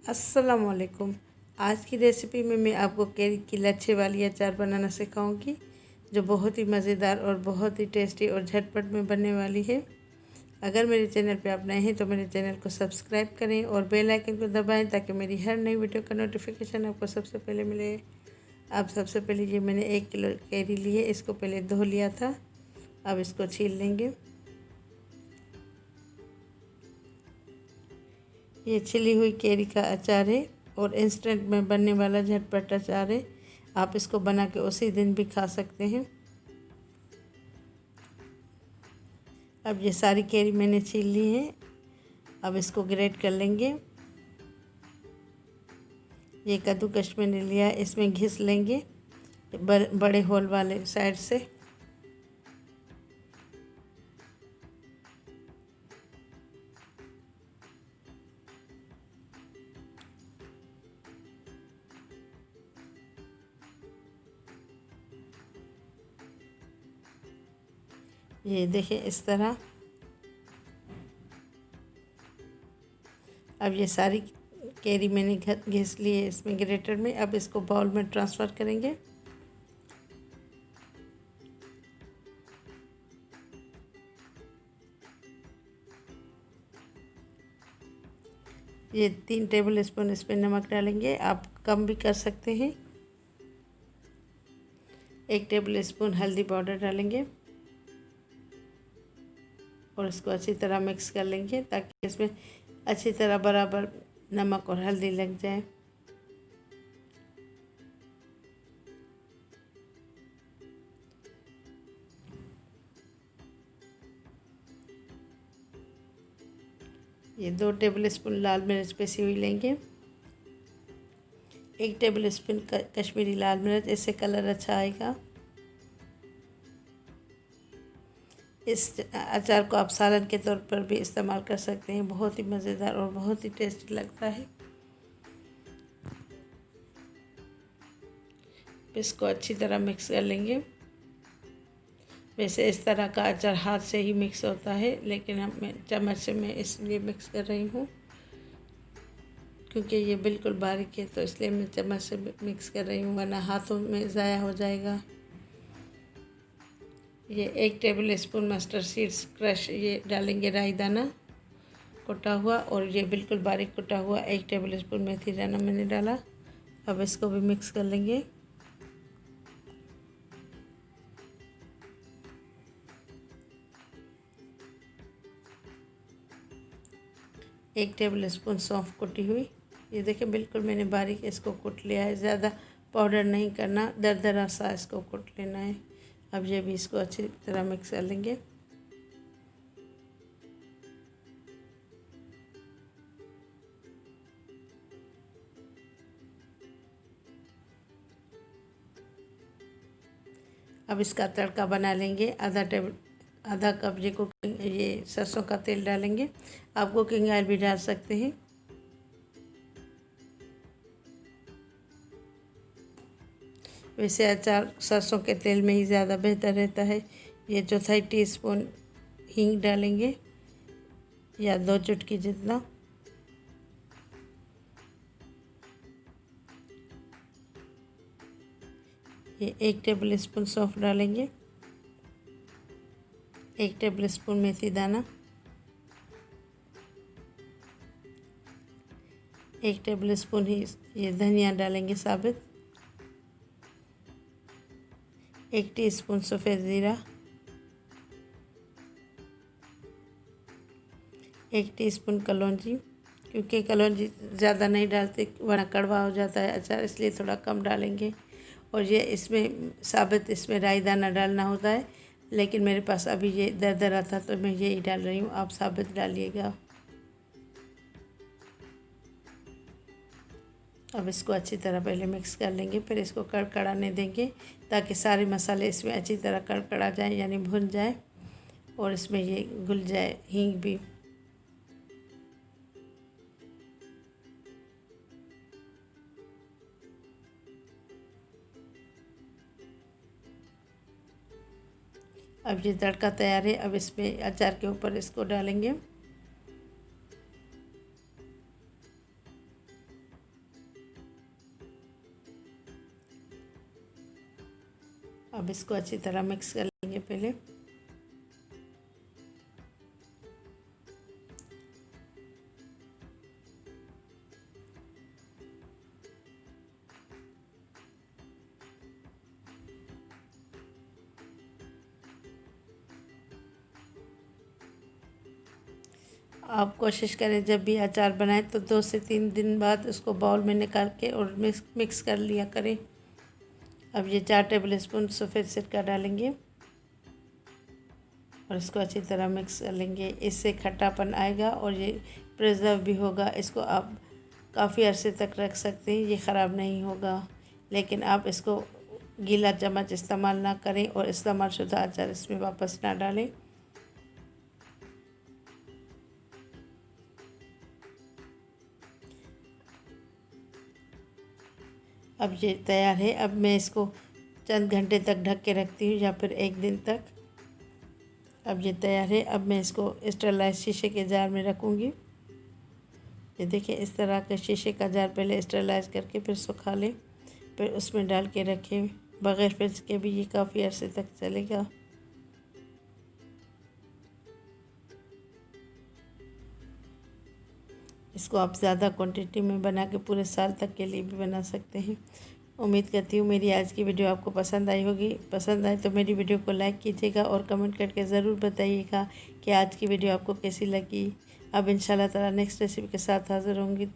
अस्सलामुअलैकुम। आज की रेसिपी में मैं आपको कैरी की लच्छे वाली अचार बनाना सिखाऊंगी, जो बहुत ही मज़ेदार और बहुत ही टेस्टी और झटपट में बनने वाली है। अगर मेरे चैनल पे आप नए हैं तो मेरे चैनल को सब्सक्राइब करें और बेल आइकन को दबाएं ताकि मेरी हर नई वीडियो का नोटिफिकेशन आपको सबसे पहले मिले। अब सबसे पहले ये मैंने 1 किलो कैरी ली है, इसको पहले धो लिया था। अब इसको छील लेंगे। ये छिली हुई कैरी का अचार है और इंस्टेंट में बनने वाला झटपट अचार है। आप इसको बना के उसी दिन भी खा सकते हैं। अब ये सारी कैरी मैंने छील ली है। अब इसको ग्रेट कर लेंगे। ये कद्दूकस मैंने लिया है, इसमें घिस लेंगे बड़े होल वाले साइड से। ये देखिए इस तरह। अब ये सारी कैरी मैंने घिस ली है इसमें ग्रेटर में। अब इसको बाउल में ट्रांसफ़र करेंगे। ये 3 टेबल स्पून इसमें नमक डालेंगे, आप कम भी कर सकते हैं। 1 टेबल स्पून हल्दी पाउडर डालेंगे और इसको अच्छी तरह मिक्स कर लेंगे ताकि इसमें अच्छी तरह बराबर नमक और हल्दी लग जाए। ये 2 टेबल स्पून लाल मिर्च पिसी हुई लेंगे। 1 टेबल स्पून कश्मीरी लाल मिर्च, इससे कलर अच्छा आएगा। इस अचार को आप सालन के तौर पर भी इस्तेमाल कर सकते हैं, बहुत ही मज़ेदार और बहुत ही टेस्टी लगता है। इसको अच्छी तरह मिक्स कर लेंगे। वैसे इस तरह का अचार हाथ से ही मिक्स होता है, लेकिन मैं चम्मच से मैं इसलिए मिक्स कर रही हूँ क्योंकि ये बिल्कुल बारीक है, तो इसलिए मैं चम्मच से मिक्स कर रही हूँ, वरना हाथों में ज़ाया हो जाएगा। ये 1 table spoon mustard seeds crush ये डालेंगे, राई दाना कुटा हुआ, और ये बिल्कुल बारीक कुटा हुआ 1 टेबल स्पून मेथी दाना मैंने डाला। अब इसको भी मिक्स कर लेंगे। एक टेबल स्पून सौंफ कुटी हुई। ये देखिए बिल्कुल मैंने बारीक इसको कूट लिया है, ज़्यादा पाउडर नहीं करना, दरदरा सा इसको कूट लेना है। अब ये भी इसको अच्छी तरह मिक्स कर लेंगे। अब इसका तड़का बना लेंगे। आधा कप ये सरसों का तेल डालेंगे। आप कुकिंग ऑयल भी डाल सकते हैं। वैसे अचार सरसों के तेल में ही ज़्यादा बेहतर रहता है। ये 1/4 टीस्पून हींग डालेंगे, या 2 चुटकी जितना। ये 1 टेबल स्पून सौंफ डालेंगे, 1 टेबल स्पून मेथी दाना, 1 टेबल स्पून ही ये धनिया डालेंगे साबित, 1 टीस्पून सफ़ेद ज़ीरा, 1 टीस्पून कलौंजी। क्योंकि कलौंजी ज़्यादा नहीं डालते वरना कड़वा हो जाता है अचार, इसलिए थोड़ा कम डालेंगे। और ये इसमें राई दाना डालना होता है, लेकिन मेरे पास अभी ये दरदरा था तो मैं यही डाल रही हूँ, आप साबित डालिएगा। अब इसको अच्छी तरह पहले मिक्स कर लेंगे, फिर इसको कड़कड़ाने देंगे ताकि सारे मसाले इसमें अच्छी तरह कड़कड़ा जाए, यानी भुन जाए, और इसमें ये घुल जाए हींग भी। अब ये तड़का तैयार है। अब इसमें अचार के ऊपर इसको डालेंगे। अब इसको अच्छी तरह मिक्स कर लेंगे पहले। आप कोशिश करें जब भी अचार बनाएं तो 2 से 3 दिन बाद उसको बाउल में निकाल के और मिक्स कर लिया करें। अब ये 4 टेबल स्पून सफ़ेद सिरका डालेंगे और इसको अच्छी तरह मिक्स कर लेंगे। इससे खट्टापन आएगा और ये प्रिजर्व भी होगा। इसको आप काफ़ी अरसे तक रख सकते हैं, ये ख़राब नहीं होगा। लेकिन आप इसको गीला चम्मच इस्तेमाल ना करें और इस्तेमाल शुदा अचार इसमें वापस ना डालें। अब ये तैयार है। अब मैं इसको चंद घंटे तक ढक के रखती हूँ या फिर 1 दिन तक। अब ये तैयार है। अब मैं इसको स्टेरलाइज शीशे के जार में रखूँगी। ये देखिए, इस तरह का शीशे का जार पहले स्टेरलाइज करके फिर सुखा लें, फिर उसमें डाल के रखें। बग़ैर फ्रिज के भी ये काफ़ी अरसे तक चलेगा। इसको आप ज़्यादा क्वांटिटी में बना के पूरे साल तक के लिए भी बना सकते हैं। उम्मीद करती हूँ मेरी आज की वीडियो आपको पसंद आई होगी। पसंद आए तो मेरी वीडियो को लाइक कीजिएगा और कमेंट करके ज़रूर बताइएगा कि आज की वीडियो आपको कैसी लगी। अब इंशाल्लाह ताला नेक्स्ट रेसिपी के साथ हाज़िर होंगी।